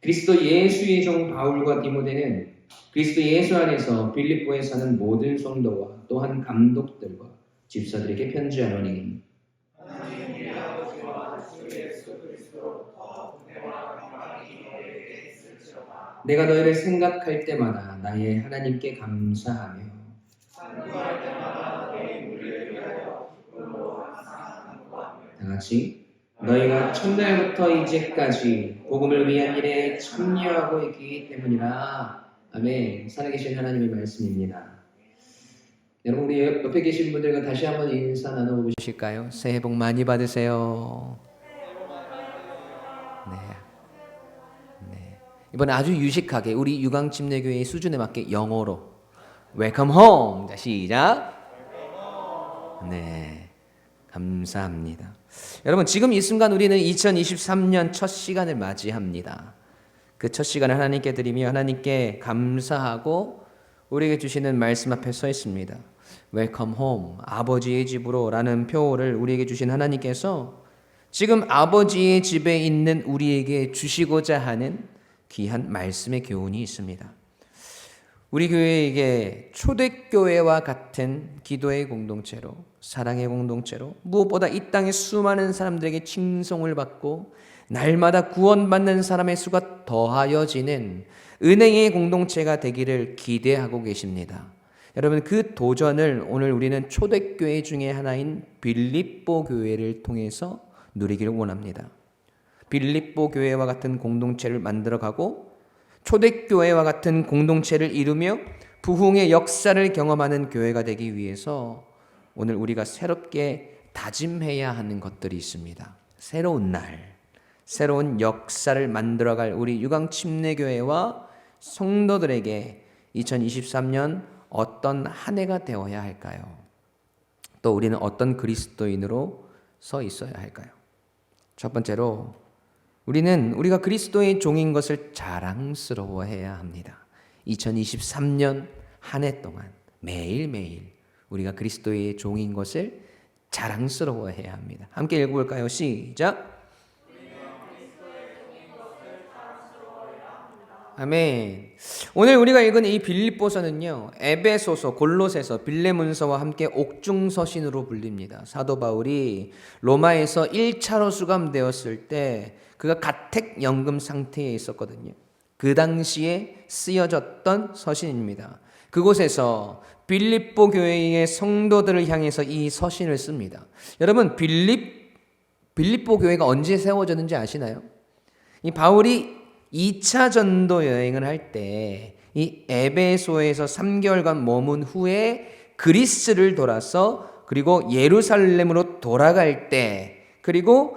그리스도 예수의 종 바울과 디모데는 그리스도 예수 안에서 빌립보에 사는 모든 성도와 또한 감독들과 집사들에게 편지하노니 내가 너희를 생각할 때마다 나의 하나님께 감사하며 다 같이 너희가 첫날부터 이제까지 복음을 위한 일에 참여하고 있기 때문이라. 아멘. 살아계신 하나님의 말씀입니다. 여러분, 우리 옆에 계신 분들과 다시 한번 인사 나눠보실까요? 새해 복 많이 받으세요. 네. 이번에 아주 유식하게 우리 유광침례교회의 수준에 맞게 영어로 웰컴 홈. 자, 시작. 네. 감사합니다. 여러분, 지금 이 순간 우리는 2023년 첫 시간을 맞이합니다. 그 첫 시간을 하나님께 드리며 하나님께 감사하고 우리에게 주시는 말씀 앞에 서 있습니다. 웰컴 홈, 아버지의 집으로 라는 표어를 우리에게 주신 하나님께서 지금 아버지의 집에 있는 우리에게 주시고자 하는 귀한 말씀의 교훈이 있습니다. 우리 교회에게 초대교회와 같은 기도의 공동체로, 사랑의 공동체로, 무엇보다 이 땅의 수많은 사람들에게 칭송을 받고 날마다 구원받는 사람의 수가 더하여지는 은혜의 공동체가 되기를 기대하고 계십니다. 여러분, 그 도전을 오늘 우리는 초대교회 중에 하나인 빌립보 교회를 통해서 누리기를 원합니다. 빌립보 교회와 같은 공동체를 만들어가고 초대교회와 같은 공동체를 이루며 부흥의 역사를 경험하는 교회가 되기 위해서 오늘 우리가 새롭게 다짐해야 하는 것들이 있습니다. 새로운 날, 새로운 역사를 만들어갈 우리 유광침례교회와 성도들에게 2023년 어떤 한 해가 되어야 할까요? 또 우리는 어떤 그리스도인으로 서 있어야 할까요? 첫 번째로 우리가 그리스도의 종인 것을 자랑스러워해야 합니다. 2023년 한 해 동안 매일매일 우리가 그리스도의 종인 것을 자랑스러워해야 합니다. 함께 읽어볼까요? 시작! 아멘. 오늘 우리가 읽은 이 빌립보서는요, 에베소서, 골로새서, 빌레몬서와 함께 옥중서신으로 불립니다. 사도 바울이 로마에서 1차로 수감되었을 때 그가 가택연금 상태에 있었거든요. 그 당시에 쓰여졌던 서신입니다. 그곳에서 빌립보 교회의 성도들을 향해서 이 서신을 씁니다. 여러분, 빌립보 교회가 언제 세워졌는지 아시나요? 이 바울이 2차 전도 여행을 할 때 이 에베소에서 3개월간 머문 후에 그리스를 돌아서 그리고 예루살렘으로 돌아갈 때 그리고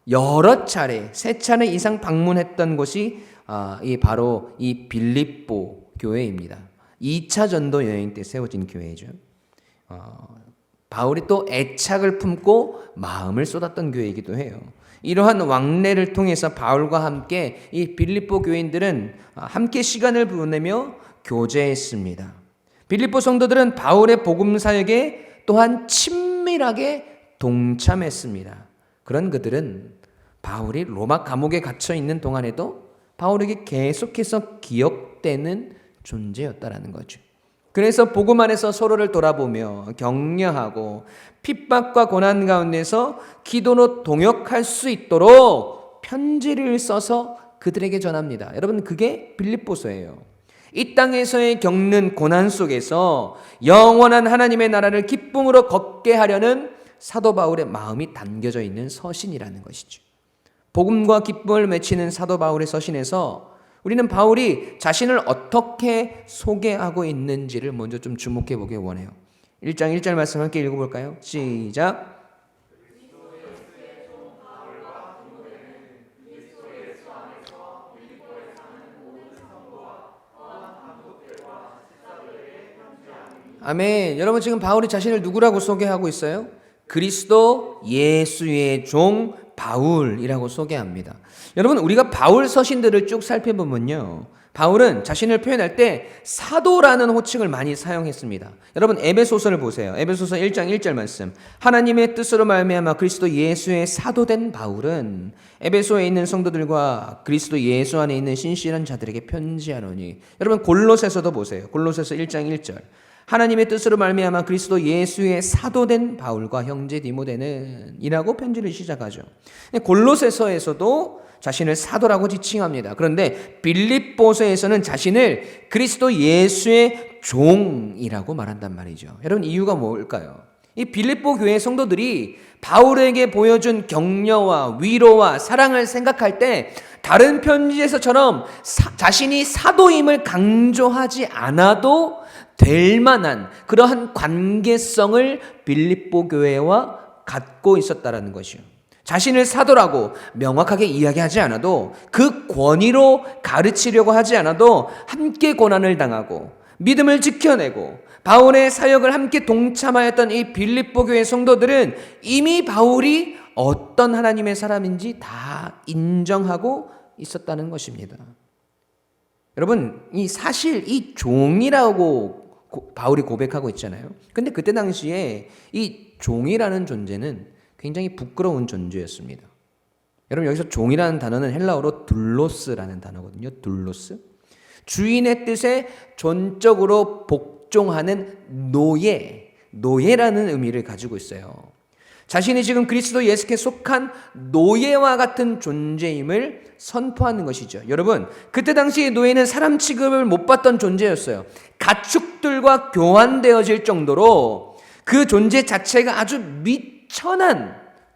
여러 차례, 3차례 이상 방문했던 곳이 바로 이 빌립보 교회입니다. 2차 전도 여행 때 세워진 교회죠. 바울이 또 애착을 품고 마음을 쏟았던 교회이기도 해요. 이러한 왕래를 통해서 바울과 함께 이 빌립보 교인들은 함께 시간을 보내며 교제했습니다. 빌립보 성도들은 바울의 복음 사역에 또한 친밀하게 동참했습니다. 그런 그들은 바울이 로마 감옥에 갇혀 있는 동안에도 바울에게 계속해서 기억되는 존재였다라는 거죠. 그래서 복음 안에서 서로를 돌아보며 격려하고 핍박과 고난 가운데서 기도로 동역할 수 있도록 편지를 써서 그들에게 전합니다. 여러분, 그게 빌립보서예요. 이 땅에서의 겪는 고난 속에서 영원한 하나님의 나라를 기쁨으로 걷게 하려는 사도 바울의 마음이 담겨져 있는 서신이라는 것이죠. 복음과 기쁨을 맺히는 사도 바울의 서신에서 우리는 바울이 자신을 어떻게 소개하고 있는지를 먼저 좀 주목해 보길 원해요. 1장 1절 말씀 함께 읽어볼까요? 시작! 아멘. 여러분, 지금 바울이 자신을 누구라고 소개하고 있어요? 그리스도 예수의 종 바울이라고 소개합니다. 여러분, 우리가 바울 서신들을 쭉 살펴보면요, 바울은 자신을 표현할 때 사도라는 호칭을 많이 사용했습니다. 여러분 에베소서를 보세요. 에베소서 1장 1절 말씀. 하나님의 뜻으로 말미암아 그리스도 예수의 사도된 바울은 에베소에 있는 성도들과 그리스도 예수 안에 있는 신실한 자들에게 편지하노니. 여러분 골로새서도 보세요. 골로새서 1장 1절. 하나님의 뜻으로 말미암아 그리스도 예수의 사도된 바울과 형제 디모데는 이라고 편지를 시작하죠. 골로새서에서도 자신을 사도라고 지칭합니다. 그런데 빌립보서에서는 자신을 그리스도 예수의 종이라고 말한단 말이죠. 여러분 이유가 뭘까요? 이 빌립보 교회 성도들이 바울에게 보여준 격려와 위로와 사랑을 생각할 때 다른 편지에서처럼 자신이 사도임을 강조하지 않아도 될 만한 그러한 관계성을 빌립보 교회와 갖고 있었다라는 것이요. 자신을 사도라고 명확하게 이야기하지 않아도 그 권위로 가르치려고 하지 않아도 함께 고난을 당하고 믿음을 지켜내고 바울의 사역을 함께 동참하였던 이 빌립보 교회 성도들은 이미 바울이 어떤 하나님의 사람인지 다 인정하고 있었다는 것입니다. 여러분, 이 사실 이 종이라고 바울이 고백하고 있잖아요. 근데 그때 당시에 이 종이라는 존재는 굉장히 부끄러운 존재였습니다. 여러분 여기서 종이라는 단어는 헬라어로 둘로스라는 단어거든요. 둘로스. 주인의 뜻에 전적으로 복종하는 노예라는 의미를 가지고 있어요. 자신이 지금 그리스도 예수께 속한 노예와 같은 존재임을 선포하는 것이죠. 여러분, 그때 당시 노예는 사람 취급을 못 받던 존재였어요. 가축들과 교환되어질 정도로 그 존재 자체가 아주 미천한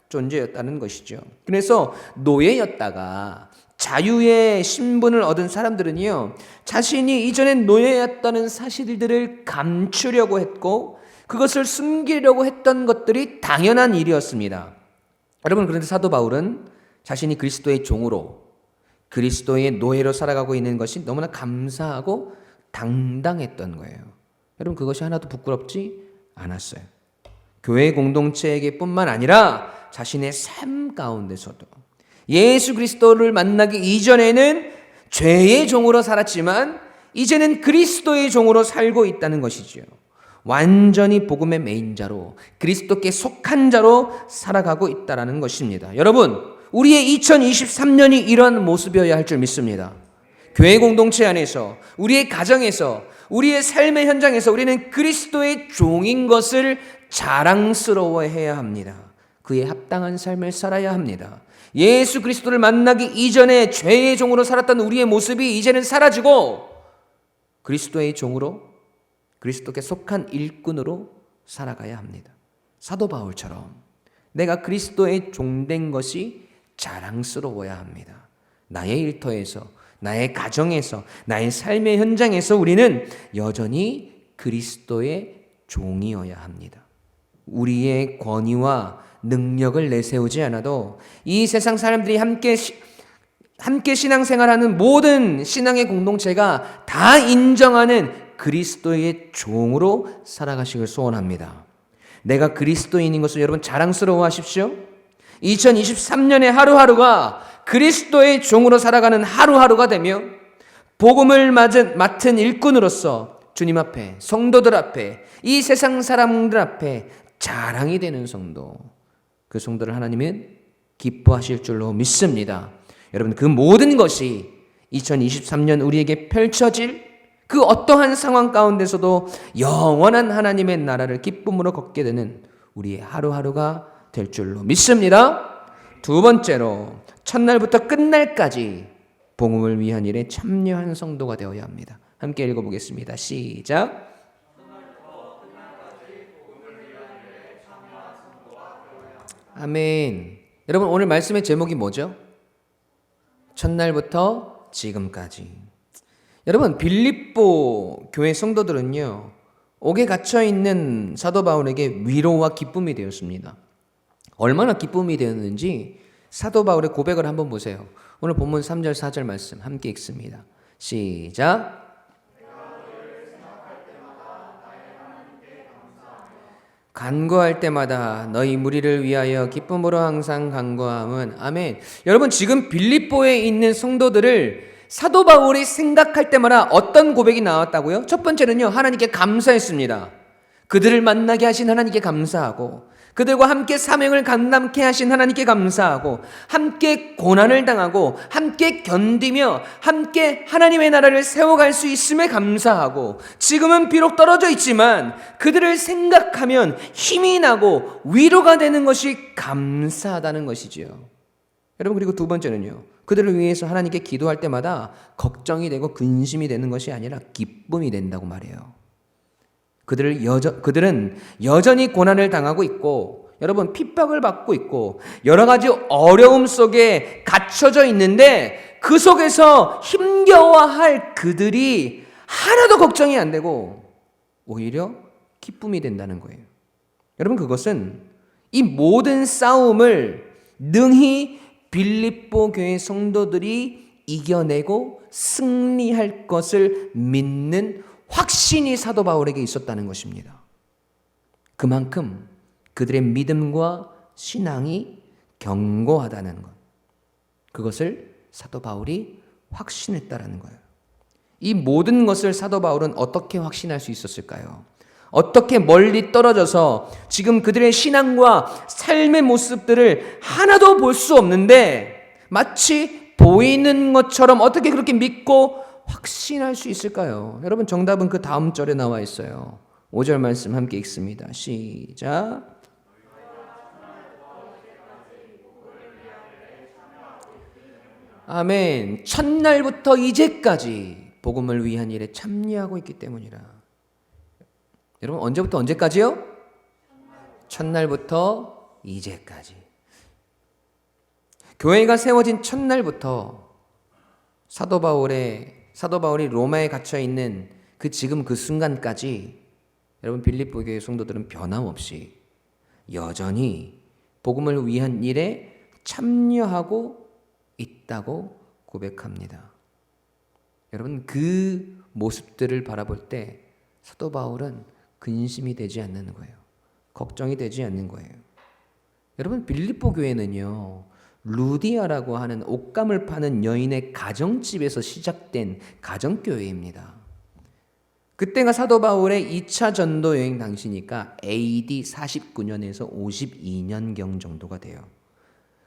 존재였다는 것이죠. 그래서 노예였다가 자유의 신분을 얻은 사람들은요, 자신이 이전엔 노예였다는 사실들을 감추려고 했고 그것을 숨기려고 했던 것들이 당연한 일이었습니다. 여러분, 그런데 사도 바울은 자신이 그리스도의 종으로 그리스도의 노예로 살아가고 있는 것이 너무나 감사하고 당당했던 거예요. 여러분, 그것이 하나도 부끄럽지 않았어요. 교회 공동체에게 뿐만 아니라 자신의 삶 가운데서도 예수 그리스도를 만나기 이전에는 죄의 종으로 살았지만 이제는 그리스도의 종으로 살고 있다는 것이죠. 완전히 복음의 메인자로 그리스도께 속한 자로 살아가고 있다는 것입니다. 여러분, 우리의 2023년이 이러한 모습이어야 할 줄 믿습니다. 교회 공동체 안에서, 우리의 가정에서, 우리의 삶의 현장에서 우리는 그리스도의 종인 것을 자랑스러워해야 합니다. 그에 합당한 삶을 살아야 합니다. 예수 그리스도를 만나기 이전에 죄의 종으로 살았던 우리의 모습이 이제는 사라지고 그리스도의 종으로 그리스도께 속한 일꾼으로 살아가야 합니다. 사도 바울처럼 내가 그리스도의 종된 것이 자랑스러워야 합니다. 나의 일터에서, 나의 가정에서, 나의 삶의 현장에서 우리는 여전히 그리스도의 종이어야 합니다. 우리의 권위와 능력을 내세우지 않아도 이 세상 사람들이 함께 신앙생활하는 모든 신앙의 공동체가 다 인정하는 그리스도의 종으로 살아가시길 소원합니다. 내가 그리스도인인 것을 여러분 자랑스러워하십시오. 2023년의 하루하루가 그리스도의 종으로 살아가는 하루하루가 되며 복음을 맡은 일꾼으로서 주님 앞에, 성도들 앞에, 이 세상 사람들 앞에 자랑이 되는 성도, 그 성도를 하나님은 기뻐하실 줄로 믿습니다. 여러분, 그 모든 것이 2023년 우리에게 펼쳐질 그 어떠한 상황 가운데서도 영원한 하나님의 나라를 기쁨으로 걷게 되는 우리의 하루하루가 될 줄로 믿습니다. 두 번째로, 첫날부터 끝날까지 복음을 위한 일에 참여한 성도가 되어야 합니다. 함께 읽어보겠습니다. 시작. 아멘. 여러분, 오늘 말씀의 제목이 뭐죠? 첫날부터 지금까지. 여러분, 빌립보 교회 성도들은요, 옥에 갇혀 있는 사도 바울에게 위로와 기쁨이 되었습니다. 얼마나 기쁨이 되었는지 사도 바울의 고백을 한번 보세요. 오늘 본문 3절 4절 말씀 함께 읽습니다. 시작. 간구할 때마다 너희 무리를 위하여 기쁨으로 항상 간구함은. 아멘. 여러분, 지금 빌립보에 있는 성도들을 사도 바울이 생각할 때마다 어떤 고백이 나왔다고요? 첫 번째는요, 하나님께 감사했습니다. 그들을 만나게 하신 하나님께 감사하고, 그들과 함께 사명을 감당케 하신 하나님께 감사하고, 함께 고난을 당하고 함께 견디며 함께 하나님의 나라를 세워갈 수 있음에 감사하고, 지금은 비록 떨어져 있지만 그들을 생각하면 힘이 나고 위로가 되는 것이 감사하다는 것이지요. 여러분, 그리고 두 번째는요, 그들을 위해서 하나님께 기도할 때마다 걱정이 되고 근심이 되는 것이 아니라 기쁨이 된다고 말해요. 그들은 여전히 고난을 당하고 있고, 여러분, 핍박을 받고 있고 여러 가지 어려움 속에 갇혀져 있는데, 그 속에서 힘겨워할 그들이 하나도 걱정이 안 되고 오히려 기쁨이 된다는 거예요. 여러분, 그것은 이 모든 싸움을 능히 빌립보 교회 성도들이 이겨내고 승리할 것을 믿는 확신이 사도 바울에게 있었다는 것입니다. 그만큼 그들의 믿음과 신앙이 견고하다는 것, 그것을 사도 바울이 확신했다라는 거예요. 이 모든 것을 사도 바울은 어떻게 확신할 수 있었을까요? 어떻게 멀리 떨어져서 지금 그들의 신앙과 삶의 모습들을 하나도 볼 수 없는데 마치 보이는 것처럼 어떻게 그렇게 믿고 확신할 수 있을까요? 여러분, 정답은 그 다음 절에 나와 있어요. 5절 말씀 함께 읽습니다. 시작. 아멘. 첫날부터 이제까지 복음을 위한 일에 참여하고 있기 때문이라. 여러분, 언제부터 언제까지요? 첫날부터 이제까지. 교회가 세워진 첫날부터 사도 바울이 로마에 갇혀 있는 지금 그 순간까지 여러분, 빌립보 교회 성도들은 변함없이 여전히 복음을 위한 일에 참여하고 있다고 고백합니다. 여러분, 그 모습들을 바라볼 때 사도 바울은 근심이 되지 않는 거예요. 걱정이 되지 않는 거예요. 여러분, 빌립보 교회는요, 루디아라고 하는 옷감을 파는 여인의 가정집에서 시작된 가정교회입니다. 그때가 사도 바울의 2차 전도 여행 당시니까 AD 49년에서 52년경 정도가 돼요.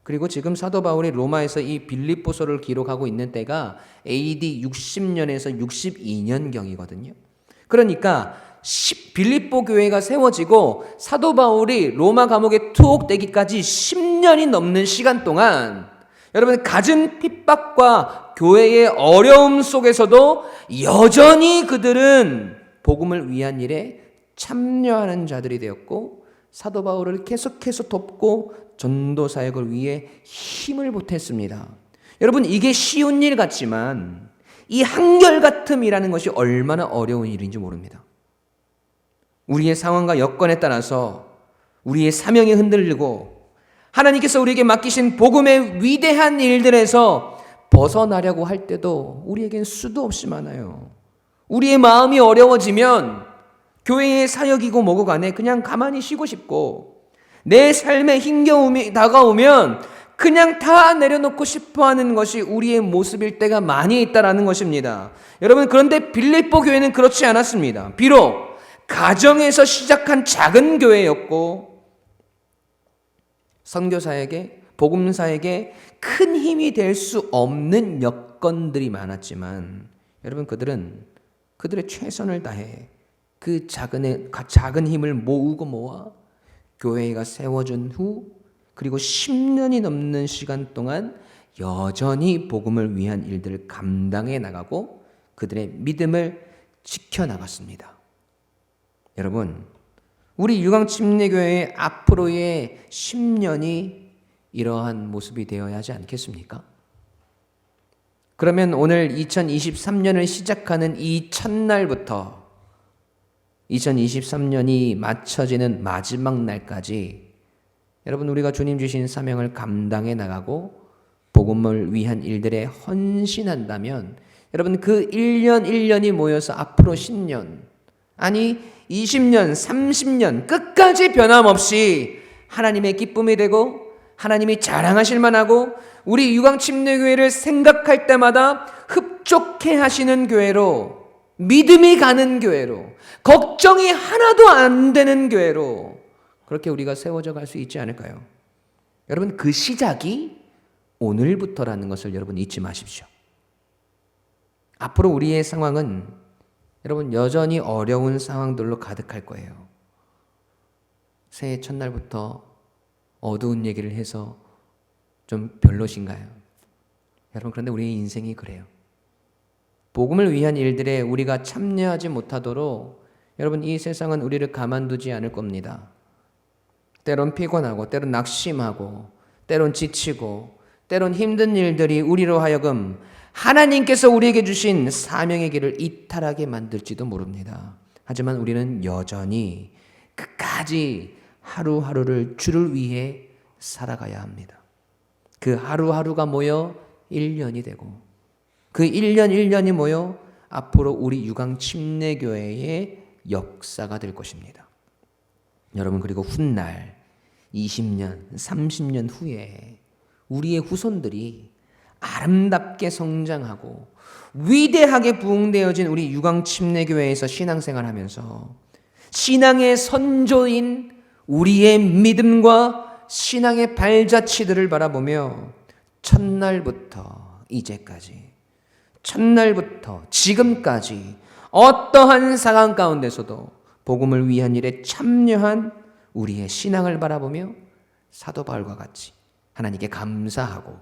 그리고 지금 사도 바울이 로마에서 이 빌립보서를 기록하고 있는 때가 AD 60년에서 62년경이거든요. 그러니까 빌립보 교회가 세워지고 사도 바울이 로마 감옥에 투옥되기까지 10년이 넘는 시간 동안 여러분, 갖은 핍박과 교회의 어려움 속에서도 여전히 그들은 복음을 위한 일에 참여하는 자들이 되었고, 사도 바울을 계속해서 돕고 전도 사역을 위해 힘을 보탰습니다. 여러분, 이게 쉬운 일 같지만 이 한결같음이라는 것이 얼마나 어려운 일인지 모릅니다. 우리의 상황과 여건에 따라서 우리의 사명이 흔들리고 하나님께서 우리에게 맡기신 복음의 위대한 일들에서 벗어나려고 할 때도 우리에겐 수도 없이 많아요. 우리의 마음이 어려워지면 교회의 사역이고 뭐고 간에 그냥 가만히 쉬고 싶고, 내 삶에 힘겨움이 다가오면 그냥 다 내려놓고 싶어하는 것이 우리의 모습일 때가 많이 있다라는 것입니다. 여러분, 그런데 빌립보 교회는 그렇지 않았습니다. 비록 가정에서 시작한 작은 교회였고 선교사에게, 복음사에게 큰 힘이 될 수 없는 여건들이 많았지만, 여러분, 그들은 그들의 최선을 다해 그 작은 힘을 모으고 모아 교회가 세워진 후, 그리고 10년이 넘는 시간 동안 여전히 복음을 위한 일들을 감당해 나가고 그들의 믿음을 지켜나갔습니다. 여러분, 우리 유광침례교회의 앞으로의 10년이 이러한 모습이 되어야 하지 않겠습니까? 그러면 오늘 2023년을 시작하는 이 첫날부터 2023년이 맞춰지는 마지막 날까지 여러분, 우리가 주님 주신 사명을 감당해 나가고 복음을 위한 일들에 헌신한다면, 여러분, 그 1년 1년이 모여서 앞으로 10년, 아니 20년, 30년 끝까지 변함없이 하나님의 기쁨이 되고 하나님이 자랑하실 만하고 우리 유광침례교회를 생각할 때마다 흡족해 하시는 교회로, 믿음이 가는 교회로, 걱정이 하나도 안 되는 교회로 그렇게 우리가 세워져 갈 수 있지 않을까요? 여러분, 그 시작이 오늘부터라는 것을 여러분 잊지 마십시오. 앞으로 우리의 상황은 여러분 여전히 어려운 상황들로 가득할 거예요. 새해 첫날부터 어두운 얘기를 해서 좀 별로신가요? 여러분, 그런데 우리의 인생이 그래요. 복음을 위한 일들에 우리가 참여하지 못하도록 여러분, 이 세상은 우리를 가만두지 않을 겁니다. 때론 피곤하고, 때론 낙심하고, 때론 지치고, 때론 힘든 일들이 우리로 하여금 하나님께서 우리에게 주신 사명의 길을 이탈하게 만들지도 모릅니다. 하지만 우리는 여전히 끝까지 하루하루를 주를 위해 살아가야 합니다. 그 하루하루가 모여 1년이 되고, 그 1년 1년이 모여 앞으로 우리 유광침례교회의 역사가 될 것입니다. 여러분, 그리고 훗날 20년, 30년 후에 우리의 후손들이 아름답게 성장하고 위대하게 부흥되어진 우리 유광침례교회에서 신앙생활하면서 신앙의 선조인 우리의 믿음과 신앙의 발자취들을 바라보며 첫날부터 이제까지, 첫날부터 지금까지 어떠한 상황 가운데서도 복음을 위한 일에 참여한 우리의 신앙을 바라보며 사도 바울과 같이 하나님께 감사하고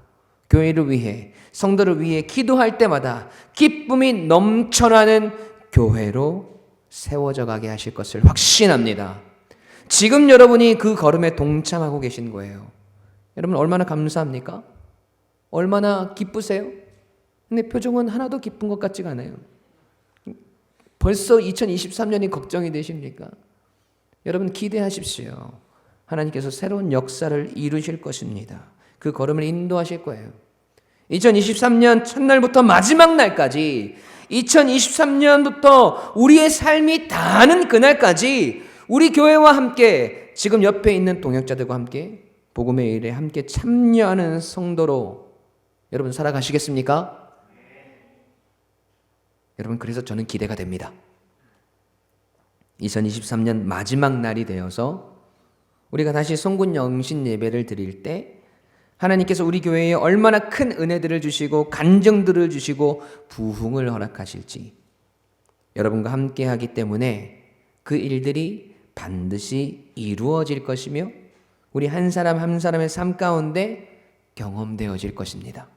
교회를 위해, 성도를 위해 기도할 때마다 기쁨이 넘쳐나는 교회로 세워져 가게 하실 것을 확신합니다. 지금 여러분이 그 걸음에 동참하고 계신 거예요. 여러분, 얼마나 감사합니까? 얼마나 기쁘세요? 근데 표정은 하나도 기쁜 것 같지가 않아요. 벌써 2023년이 걱정이 되십니까? 여러분, 기대하십시오. 하나님께서 새로운 역사를 이루실 것입니다. 그 걸음을 인도하실 거예요. 2023년 첫날부터 마지막 날까지, 2023년부터 우리의 삶이 다하는 그날까지 우리 교회와 함께, 지금 옆에 있는 동역자들과 함께 복음의 일에 함께 참여하는 성도로 여러분 살아가시겠습니까? 여러분, 그래서 저는 기대가 됩니다. 2023년 마지막 날이 되어서 우리가 다시 성군 영신 예배를 드릴 때 하나님께서 우리 교회에 얼마나 큰 은혜들을 주시고 간증들을 주시고 부흥을 허락하실지 여러분과 함께 하기 때문에 그 일들이 반드시 이루어질 것이며 우리 한 사람 한 사람의 삶 가운데 경험되어질 것입니다.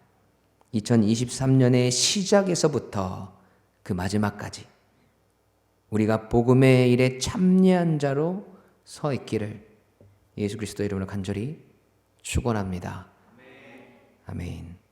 2023년의 시작에서부터 그 마지막까지 우리가 복음의 일에 참여한 자로 서 있기를 예수 그리스도의 이름으로 간절히 축원합니다. 아멘.